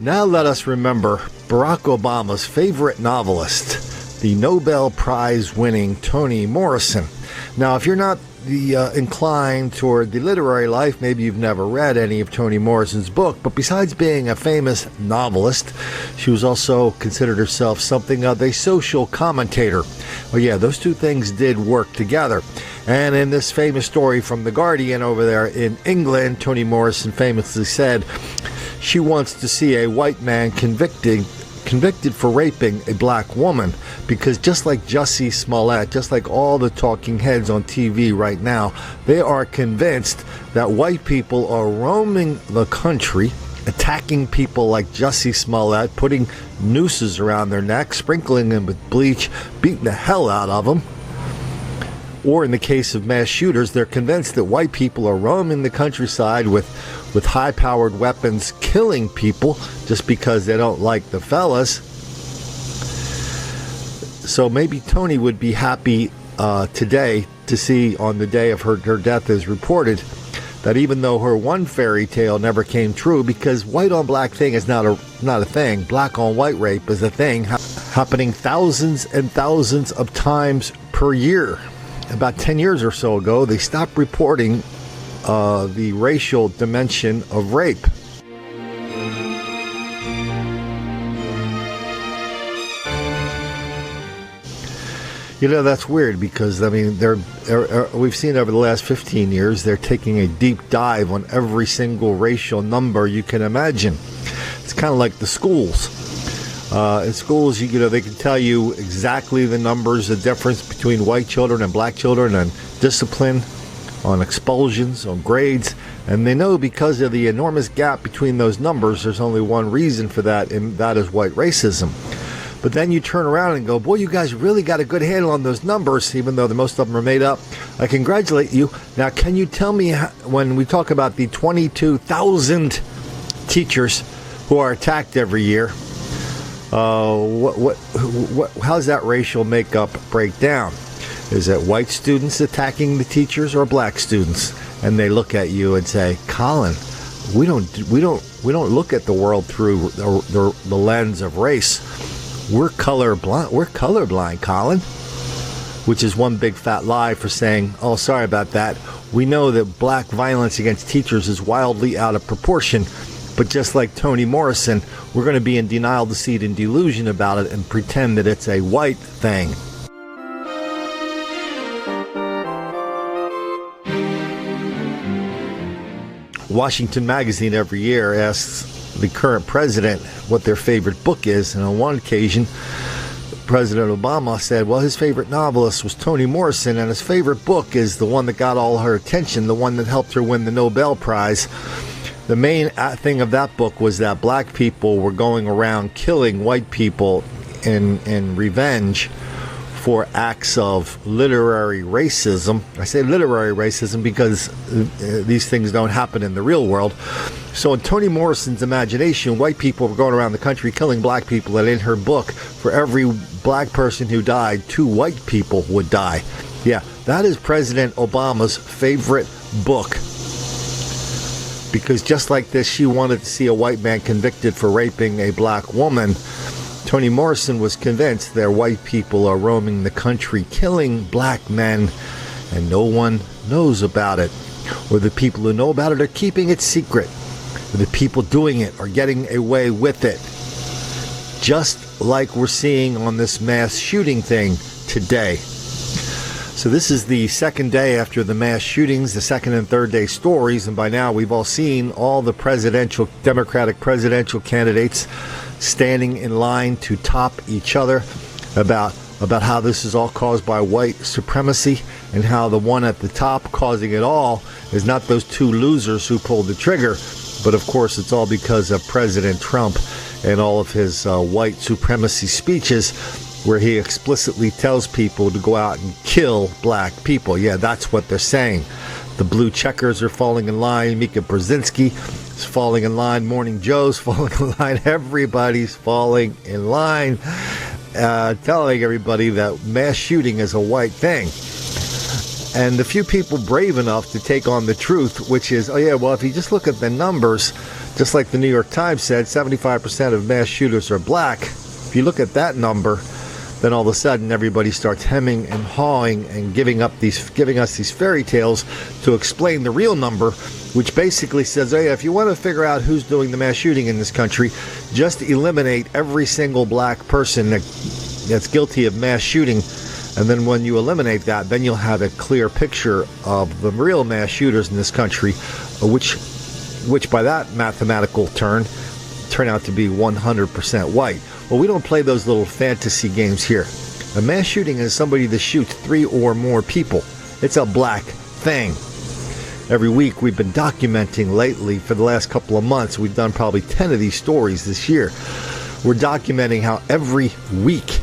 Now let us remember Barack Obama's favorite novelist, the Nobel Prize winning Toni Morrison. Now, if you're not inclined toward the literary life, maybe you've never read any of Toni Morrison's book, but besides being a famous novelist, she was also considered herself something of a social commentator. Well, yeah, those two things did work together. And in this famous story from The Guardian over there in England, Toni Morrison famously said she wants to see a white man convicted for raping a black woman, because just like Jussie Smollett, just like all the talking heads on TV right now, they are convinced that white people are roaming the country, attacking people like Jussie Smollett, putting nooses around their necks, sprinkling them with bleach, beating the hell out of them. Or in the case of mass shooters, they're convinced that white people are roaming the countryside with high-powered weapons, killing people just because they don't like the fellas. So maybe Toni would be happy today to see, on the day of her death is reported, that even though her one fairy tale never came true, because white on black thing is not a thing, black on white rape is a thing happening thousands and thousands of times per year. About 10 years or so ago, they stopped reporting the racial dimension of rape. You know, that's weird, because, I mean, we've seen over the last 15 years, they're taking a deep dive on every single racial number you can imagine. It's kind of like the schools. In schools, you know, they can tell you exactly the numbers, the difference between white children and black children, on discipline, on expulsions, on grades, and they know because of the enormous gap between those numbers, there's only one reason for that, and that is white racism. But then you turn around and go, boy, you guys really got a good handle on those numbers, even though most of them are made up. I congratulate you. Now, can you tell me, when we talk about the 22,000 teachers who are attacked every year, how's that racial makeup break down? Is it white students attacking the teachers or black students? And they look at you and say, Colin, we don't look at the world through the lens of race. We're colorblind, Colin. Which is one big fat lie for saying, oh, sorry about that. We know that black violence against teachers is wildly out of proportion. But just like Toni Morrison, we're going to be in denial, deceit, and delusion about it and pretend that it's a white thing. Washington Magazine every year asks the current president what their favorite book is, and on one occasion, President Obama said, well, his favorite novelist was Toni Morrison, and his favorite book is the one that got all her attention, the one that helped her win the Nobel Prize. The main thing of that book was that black people were going around killing white people in revenge for acts of literary racism. I say literary racism because these things don't happen in the real world. So in Toni Morrison's imagination, white people were going around the country killing black people, and in her book, for every black person who died, 2 white people would die. Yeah, that is President Obama's favorite book. Because just like this, she wanted to see a white man convicted for raping a black woman. Toni Morrison was convinced that white people are roaming the country killing black men, and no one knows about it. Or the people who know about it are keeping it secret. Or the people doing it are getting away with it. Just like we're seeing on this mass shooting thing today. So this is the second day after the mass shootings, the second and third day stories, and by now we've all seen all the Democratic presidential candidates standing in line to top each other about how this is all caused by white supremacy, and how the one at the top causing it all is not those 2 losers who pulled the trigger, but of course it's all because of President Trump and all of his white supremacy speeches, where he explicitly tells people to go out and kill black people. Yeah, that's what they're saying. The blue checkers are falling in line. Mika Brzezinski is falling in line. Morning Joe's falling in line. Everybody's falling in line, telling everybody that mass shooting is a white thing. And the few people brave enough to take on the truth, which is, oh yeah, well, if you just look at the numbers, just like the New York Times said, 75% of mass shooters are black. If you look at that number, then all of a sudden everybody starts hemming and hawing and giving us these fairy tales to explain the real number, which basically says, oh yeah, if you want to figure out who's doing the mass shooting in this country, just eliminate every single black person that's guilty of mass shooting. And then when you eliminate that, then you'll have a clear picture of the real mass shooters in this country, which by that mathematical turn out to be 100% white. Well, we don't play those little fantasy games here. A mass shooting is somebody that shoots 3 or more people. It's a black thing. Every week we've been documenting lately for the last couple of months. We've done probably 10 of these stories this year. We're documenting how every week,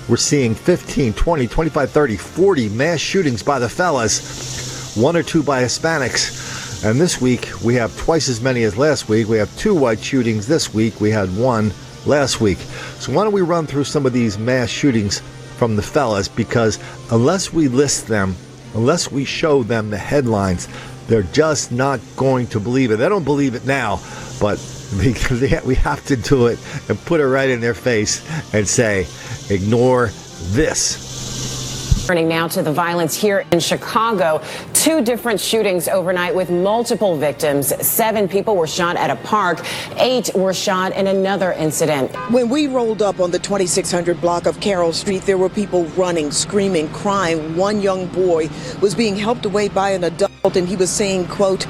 we're seeing 15, 20, 25, 30, 40 mass shootings by the fellas, 1 or 2 by Hispanics. And this week, we have twice as many as last week. We have 2 white shootings this week. We had 1 last week. So why don't we run through some of these mass shootings from the fellas? Because unless we list them, unless we show them the headlines, they're just not going to believe it. They don't believe it now, but we have to do it and put it right in their face and say, ignore this. Turning now to the violence here in Chicago. 2 different shootings overnight with multiple victims. 7 people were shot at a park. 8 were shot in another incident. When we rolled up on the 2600 block of Carroll Street, there were people running, screaming, crying. One young boy was being helped away by an adult, and he was saying, quote,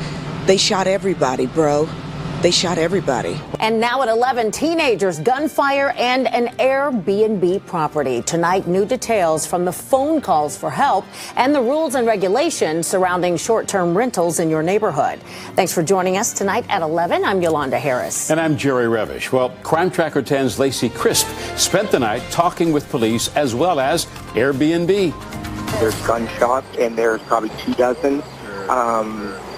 "They shot everybody, bro. They shot everybody." And now at 11, teenagers, gunfire, and an Airbnb property. Tonight, new details from the phone calls for help and the rules and regulations surrounding short-term rentals in your neighborhood. Thanks for joining us tonight at 11. I'm Yolanda Harris. And I'm Jerry Revish. Well, Crime Tracker 10's Lacey Crisp spent the night talking with police as well as Airbnb. There's gunshots, and there's probably 2 dozen.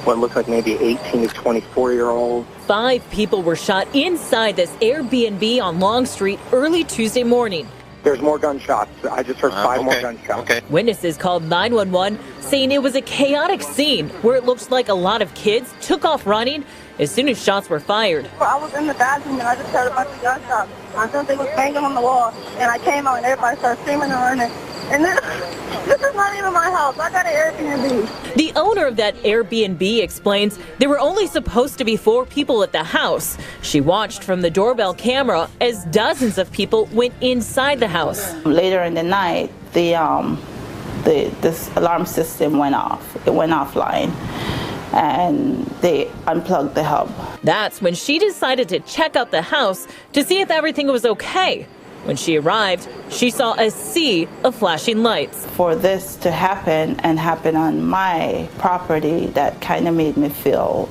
What looks like maybe 18 to 24-year-olds. 5 people were shot inside this Airbnb on Long Street early Tuesday morning. There's more gunshots. I just heard 5 more gunshots. Okay. Witnesses called 911 saying it was a chaotic scene where it looked like a lot of kids took off running as soon as shots were fired. I was in the bathroom and I just heard a bunch of gunshots. I thought they was banging on the wall, and I came out and everybody started screaming and running. And this is not even my house. I got an Airbnb. The owner of that Airbnb explains there were only supposed to be 4 people at the house. She watched from the doorbell camera as dozens of people went inside the house. Later in the night, this alarm system went off. It went offline, and they unplugged the hub. That's when she decided to check out the house to see if everything was okay. When she arrived, she saw a sea of flashing lights. For this to happen and happen on my property, that kind of made me feel,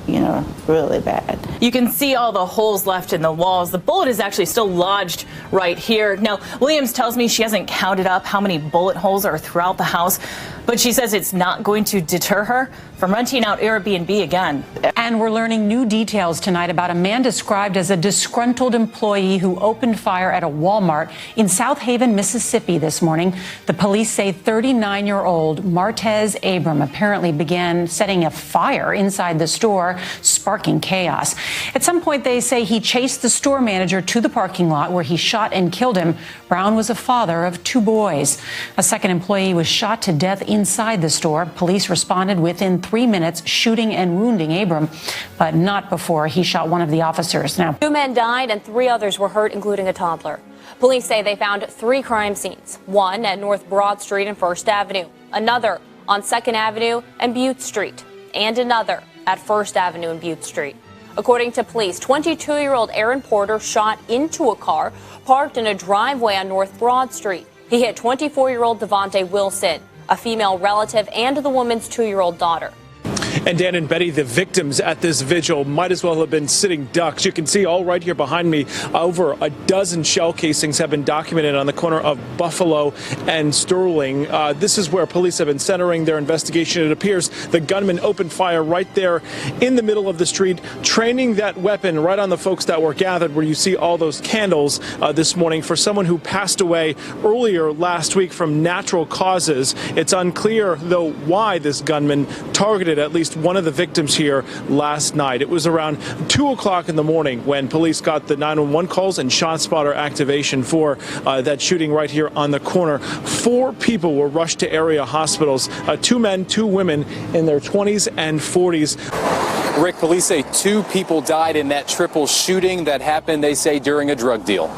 really bad. You can see all the holes left in the walls. The bullet is actually still lodged right here. Now, Williams tells me she hasn't counted up how many bullet holes are throughout the house, but she says it's not going to deter her from renting out Airbnb again. And we're learning new details tonight about a man described as a disgruntled employee who opened fire at a Walmart in South Haven, Mississippi this morning. The police say 39-year-old Martez Abram apparently began setting a fire inside the store, sparking chaos. At some point, they say he chased the store manager to the parking lot where he shot and killed him. Brown was a father of 2 boys. A second employee was shot to death inside the store. Police responded within 3 minutes, shooting and wounding Abram, but not before he shot one of the officers. Now, 2 men died and 3 others were hurt, including a toddler. Police say they found 3 crime scenes, one at North Broad Street and First Avenue, another on 2nd Avenue and Butte Street, and another at First Avenue and Butte Street. According to police, 22-year-old Aaron Porter shot into a car parked in a driveway on North Broad Street. He hit 24-year-old Devontae Wilson, a female relative, and the woman's 2-year-old daughter. And Dan and Betty, the victims at this vigil might as well have been sitting ducks. You can see all right here behind me, over a dozen shell casings have been documented on the corner of Buffalo and Sterling. This is where police have been centering their investigation. It appears the gunman opened fire right there in the middle of the street, training that weapon right on the folks that were gathered, where you see all those candles this morning, for someone who passed away earlier last week from natural causes. It's unclear, though, why this gunman targeted at least one of the victims here last night. It was around 2 o'clock in the morning when police got the 911 calls and ShotSpotter activation for that shooting right here on the corner. 4 people were rushed to area hospitals, 2 men, 2 women in their 20s and 40s. Rick, police say 2 people died in that triple shooting that happened, they say, during a drug deal.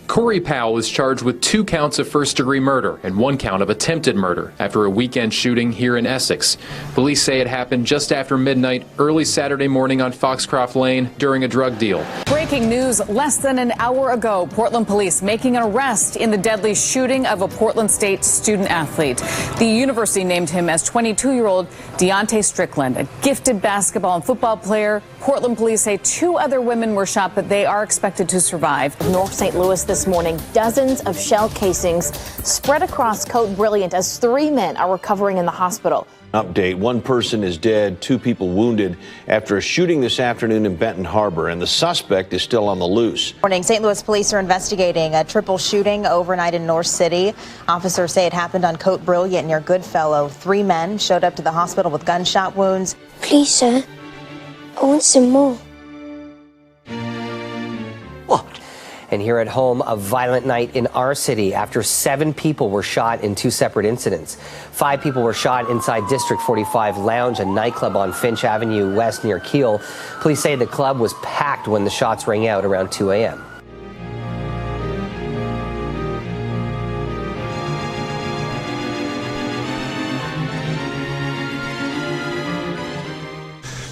Corey Powell is charged with 2 counts of first-degree murder and 1 count of attempted murder after a weekend shooting here in Essex. Police say it happened just after midnight, early Saturday morning on Foxcroft Lane during a drug deal. Breaking news less than an hour ago. Portland police making an arrest in the deadly shooting of a Portland State student athlete. The university named him as 22-year-old Deontay Strickland, a gifted basketball and football player. Portland police say 2 other women were shot, but they are expected to survive. North St. Louis this morning, dozens of shell casings spread across Cote Brilliant as 3 men are recovering in the hospital. Update: 1 person is dead, 2 people wounded after a shooting this afternoon in Benton Harbor, and the suspect is still on the loose. Morning, St. Louis police are investigating a triple shooting overnight in North City. Officers say it happened on Cote Brilliant near Goodfellow. 3 men showed up to the hospital with gunshot wounds. Please, sir, I want some more. And here at home, a violent night in our city after 7 people were shot in 2 separate incidents. 5 people were shot inside District 45 Lounge, a nightclub on Finch Avenue West near Kiel. Police say the club was packed when the shots rang out around 2 a.m.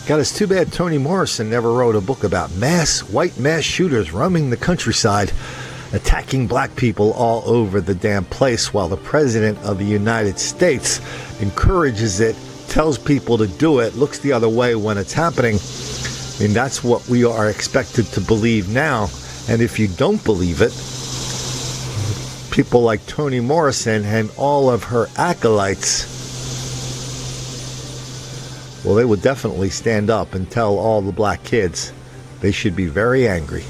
God, it's too bad Toni Morrison never wrote a book about white mass shooters roaming the countryside, attacking black people all over the damn place, while the President of the United States encourages it, tells people to do it, looks the other way when it's happening. I mean, that's what we are expected to believe now. And if you don't believe it, people like Toni Morrison and all of her acolytes, well, they would definitely stand up and tell all the black kids they should be very angry.